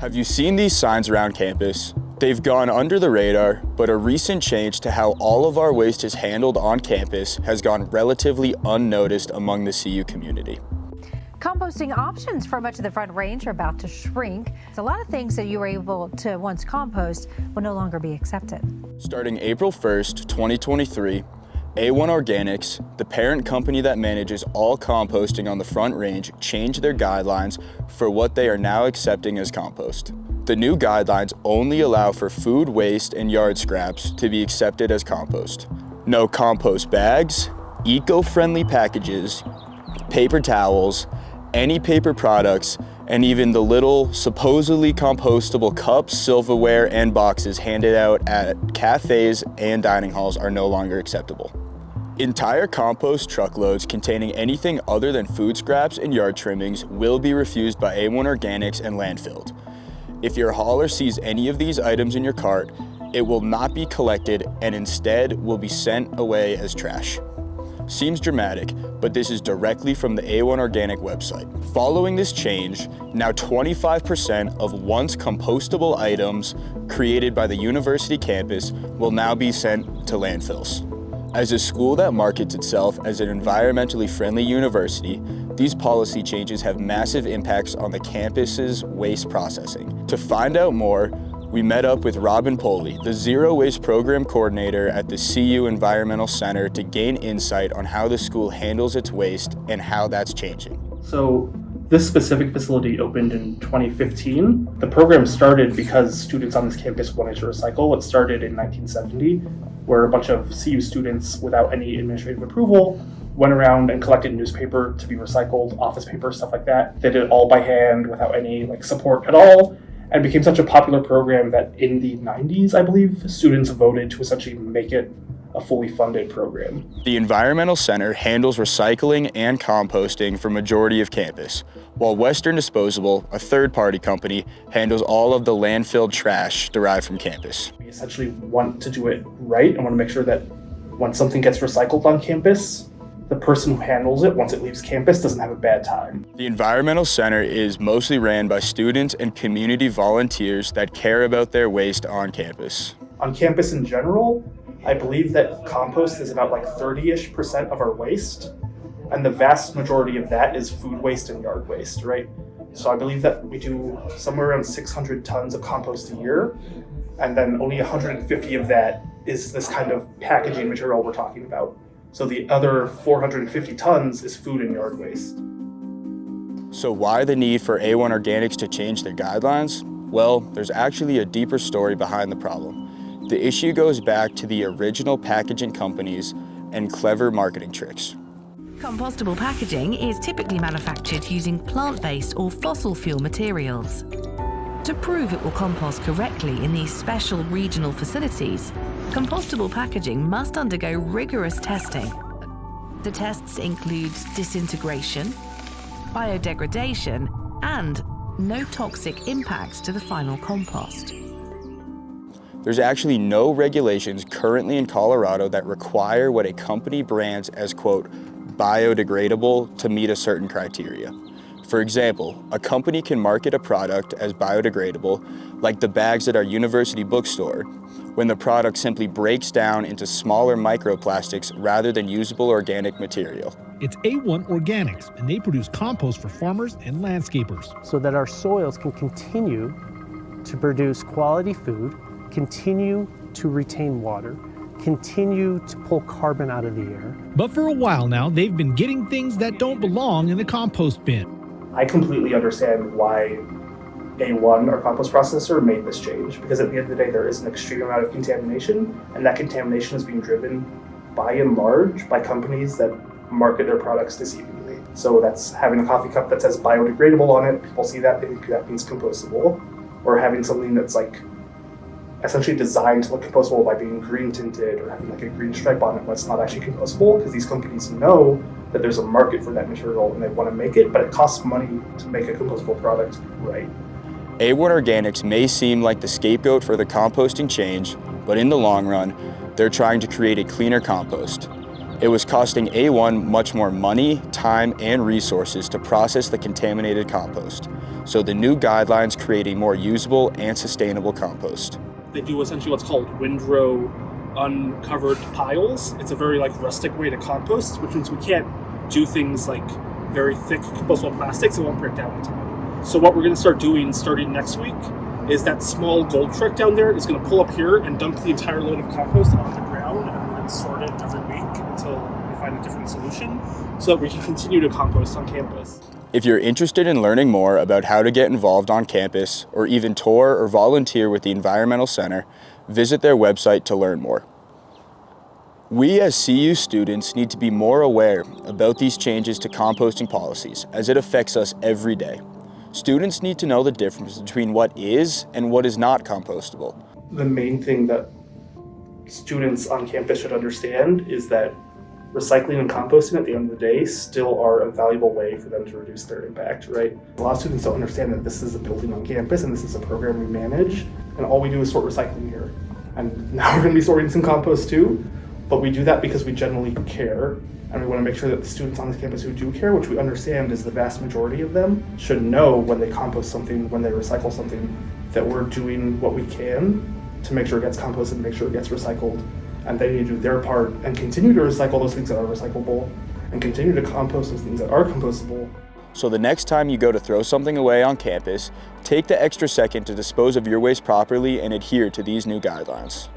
Have you seen these signs around campus? They've gone under the radar, but a recent change to how all of our waste is handled on campus has gone relatively unnoticed among the CU community. Composting options for much of the Front Range are about to shrink. So a lot of things that you were able to once compost will no longer be accepted. Starting April 1st, 2023, A1 Organics, the parent company that manages all composting on the Front Range, changed their guidelines for what they are now accepting as compost. The new guidelines only allow for food waste and yard scraps to be accepted as compost. No compost bags, eco-friendly packages, paper towels, any paper products, and even the little supposedly compostable cups, silverware, and boxes handed out at cafes and dining halls are no longer acceptable. Entire compost truckloads containing anything other than food scraps and yard trimmings will be refused by A1 Organics and landfilled. If your hauler sees any of these items in your cart, it will not be collected and instead will be sent away as trash. Seems dramatic, but this is directly from the A1 Organic website. Following this change, now 25% of once compostable items created by the university campus will now be sent to landfills. As a school that markets itself as an environmentally friendly university, these policy changes have massive impacts on the campus's waste processing. To find out more, we met up with Robin Poley, the Zero Waste Program Coordinator at the CU Environmental Center, to gain insight on how the school handles its waste and how that's changing. So this specific facility opened in 2015. The program started because students on this campus wanted to recycle. It started in 1970, where a bunch of CU students, without any administrative approval, went around and collected newspaper to be recycled, office paper, stuff like that. They did it all by hand without any support at all, and became such a popular program that in the 90s, I believe, students voted to essentially make it a fully funded program. The Environmental Center handles recycling and composting for majority of campus, while Western Disposable, a third-party company, handles all of the landfill trash derived from campus. We essentially want to do it right and want to make sure that when something gets recycled on campus, the person who handles it once it leaves campus doesn't have a bad time. The Environmental Center is mostly ran by students and community volunteers that care about their waste on campus. On campus in general, I believe that compost is about 30-ish% of our waste, and the vast majority of that is food waste and yard waste, right? So I believe that we do somewhere around 600 tons of compost a year, and then only 150 of that is this kind of packaging material we're talking about. So the other 450 tons is food and yard waste. So why the need for A1 Organics to change their guidelines? Well, there's actually a deeper story behind the problem. The issue goes back to the original packaging companies and clever marketing tricks. Compostable packaging is typically manufactured using plant-based or fossil fuel materials. To prove it will compost correctly in these special regional facilities, compostable packaging must undergo rigorous testing. The tests include disintegration, biodegradation, and no toxic impacts to the final compost. There's actually no regulations currently in Colorado that require what a company brands as, quote, biodegradable to meet a certain criteria. For example, a company can market a product as biodegradable, like the bags at our university bookstore, when the product simply breaks down into smaller microplastics rather than usable organic material. It's A1 Organics, and they produce compost for farmers and landscapers. So that our soils can continue to produce quality food, continue to retain water, continue to pull carbon out of the air. But for a while now, they've been getting things that don't belong in the compost bin. I completely understand why A1, our compost processor, made this change, because at the end of the day, there is an extreme amount of contamination, and that contamination is being driven by and large by companies that market their products deceivingly. So that's having a coffee cup that says biodegradable on it. People see that, they think that means compostable, or having something that's essentially designed to look compostable by being green tinted or having a green stripe on it, but it's not actually compostable, because these companies know that there's a market for that material and they want to make it, but it costs money to make a compostable product right. A1 Organics may seem like the scapegoat for the composting change, but in the long run, they're trying to create a cleaner compost. It was costing A1 much more money, time, and resources to process the contaminated compost. So the new guidelines create a more usable and sustainable compost. They do essentially what's called windrow uncovered piles. It's a very rustic way to compost, which means we can't do things like very thick compostable plastics. It won't break down in time. So what we're going to start doing starting next week is that small gold truck down there is going to pull up here and dump the entire load of compost on the ground, and we're going to sort it every week until we find a different solution so that we can continue to compost on campus. If you're interested in learning more about how to get involved on campus or even tour or volunteer with the Environmental Center, visit their website to learn more. We as CU students need to be more aware about these changes to composting policies as it affects us every day. Students need to know the difference between what is and what is not compostable. The main thing that students on campus should understand is that recycling and composting at the end of the day still are a valuable way for them to reduce their impact, right? A lot of students don't understand that this is a building on campus and this is a program we manage, and all we do is sort recycling here. And now we're going to be sorting some compost too, but we do that because we generally care, and we want to make sure that the students on this campus who do care, which we understand is the vast majority of them, should know when they compost something, when they recycle something, that we're doing what we can to make sure it gets composted and make sure it gets recycled. And they need to do their part and continue to recycle those things that are recyclable and continue to compost those things that are compostable. So the next time you go to throw something away on campus, take the extra second to dispose of your waste properly and adhere to these new guidelines.